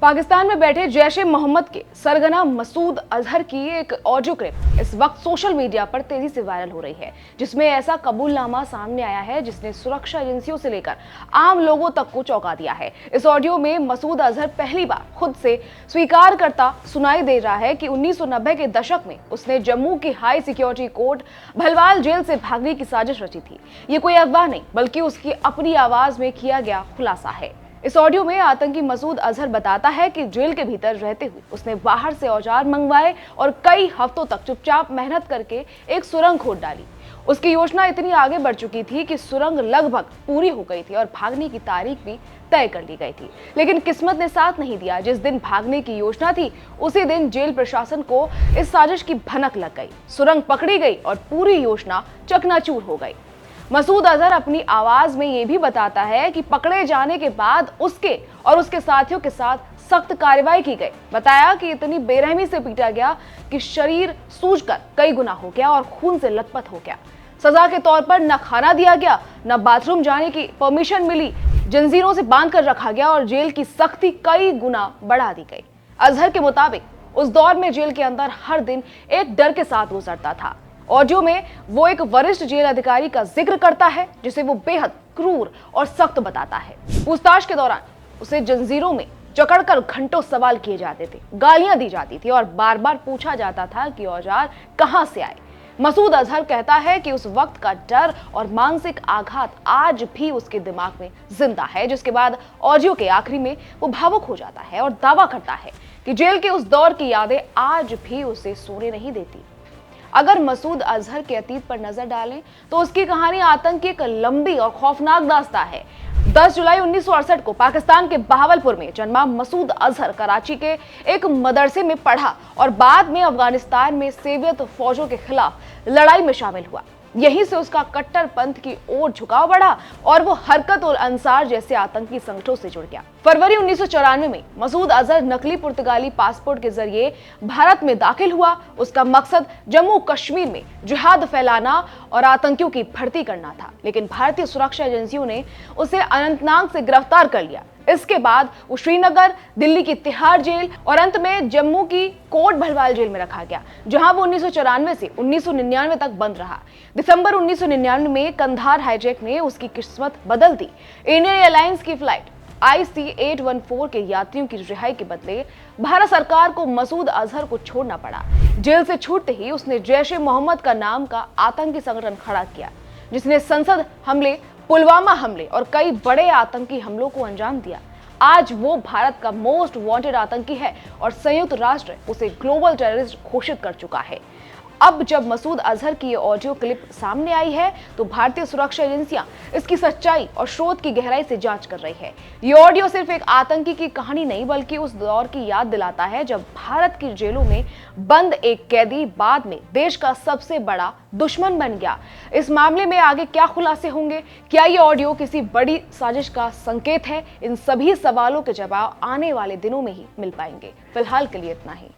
पाकिस्तान में बैठे जैश ए मोहम्मद के सरगना मसूद अजहर की एक ऑडियो क्लिप इस वक्त सोशल मीडिया पर तेजी से वायरल हो रही है, जिसमें ऐसा कबूलनामा सामने आया है जिसने सुरक्षा एजेंसियों से लेकर आम लोगों तक को चौंका दिया है। इस ऑडियो में मसूद अजहर पहली बार खुद से स्वीकार करता सुनाई दे रहा है कि 1990 के दशक में उसने जम्मू की high security court Bhalwal jail से भागने की साजिश रची थी। ये कोई अफवाह नहीं बल्कि उसकी अपनी आवाज में किया गया खुलासा है। इस ऑडियो में आतंकी मसूद अजहर बताता है कि जेल के भीतर रहते हुए उसने बाहर से औजार मंगवाए और कई हफ्तों तक चुपचाप मेहनत करके एक सुरंग खोद डाली। उसकी योजना इतनी आगे बढ़ चुकी थी कि सुरंग लगभग पूरी हो गई थी और भागने की तारीख भी तय कर ली गई थी, लेकिन किस्मत ने साथ नहीं दिया। जिस दिन भागने की योजना थी उसी दिन जेल प्रशासन को इस साजिश की भनक लग गई, सुरंग पकड़ी गई और पूरी योजना चकनाचूर हो गई। मसूद अजहर अपनी आवाज में ये भी बताता है कि पकड़े जाने के बाद उसके और उसके साथियों के साथ सख्त कार्रवाई की गई। बताया कि इतनी बेरहमी से पीटा गया कि शरीर सूजकर कई गुना हो गया और खून से लथपथ हो गया। सजा के तौर पर न खाना दिया गया, न बाथरूम जाने की परमिशन मिली, जंजीरों से बांध कर रखा गया और जेल की सख्ती कई गुना बढ़ा दी गई। अजहर के मुताबिक उस दौर में जेल के अंदर हर दिन एक डर के साथ गुजरता था। ऑडियो में वो एक वरिष्ठ जेल अधिकारी का जिक्र करता है जिसे वो बेहद क्रूर और सख्त बताता है। पूछताछ के दौरान उसे जंजीरों में जकड़कर घंटों सवाल किए जाते थे, गालियां दी जाती थी और बार बार पूछा जाता था कि औजार कहां से आए। मसूद अजहर कहता है कि उस वक्त का डर और मानसिक आघात आज भी उसके दिमाग में जिंदा है, जिसके बाद ऑडियो के आखिरी में वो भावुक हो जाता है और दावा करता है कि जेल के उस दौर की यादें आज भी उसे सोने नहीं देती। अगर मसूद अजहर के अतीत पर नजर डालें तो उसकी कहानी आतंक की एक लंबी और खौफनाक दास्तां है। 10 जुलाई 1968 को पाकिस्तान के बहावलपुर में जन्मा मसूद अजहर कराची के एक मदरसे में पढ़ा और बाद में अफगानिस्तान में सोवियत फौजों के खिलाफ लड़ाई में शामिल हुआ। यहीं से उसका कट्टरपंथ की ओर झुकाव बढ़ा और वो हरकत उल अंसार जैसे आतंकी संगठनों से जुड़ गया। फरवरी 1994 में मसूद अजहर नकली पुर्तगाली पासपोर्ट के जरिए भारत में दाखिल हुआ। उसका मकसद जम्मू कश्मीर में जिहाद फैलाना और आतंकियों की भर्ती करना था, लेकिन भारतीय सुरक्षा एजेंसियों ने उसे अनंतनाग से गिरफ्तार कर लिया। इसके बाद वो श्रीनगर, दिल्ली की तिहाड़ जेल और अंत में जम्मू की कोट भलवाल जेल में रखा गया, जहां वो 1994 से 1999 तक बंद रहा। दिसंबर 1999 में कंधार हाईजैक ने उसकी किस्मत बदल दी। इंडियन एयरलाइंस की फ्लाइट IC-814 के यात्रियों की रिहाई के बदले भारत सरकार को मसूद अजहर को छोड़ना पड़ा। जेल से छूटते ही उसने जैश ए मोहम्मद का नाम का आतंकी संगठन खड़ा किया, जिसने संसद हमले, पुलवामा हमले और कई बड़े आतंकी हमलों को अंजाम दिया। आज वो भारत का मोस्ट वांटेड आतंकी है और संयुक्त राष्ट्र उसे ग्लोबल टेररिस्ट घोषित कर चुका है। अब जब मसूद अजहर की ये ऑडियो क्लिप सामने आई है तो भारतीय सुरक्षा एजेंसियां इसकी सच्चाई और स्रोत की गहराई से जांच कर रही है। ये ऑडियो सिर्फ एक आतंकी की कहानी नहीं बल्कि उस दौर की याद दिलाता है जब भारत की जेलों में बंद एक कैदी बाद में देश का सबसे बड़ा दुश्मन बन गया। इस मामले में आगे क्या खुलासे होंगे? क्या ये ऑडियो किसी बड़ी साजिश का संकेत है? इन सभी सवालों के जवाब आने वाले दिनों में ही मिल पाएंगे। फिलहाल के लिए इतना ही।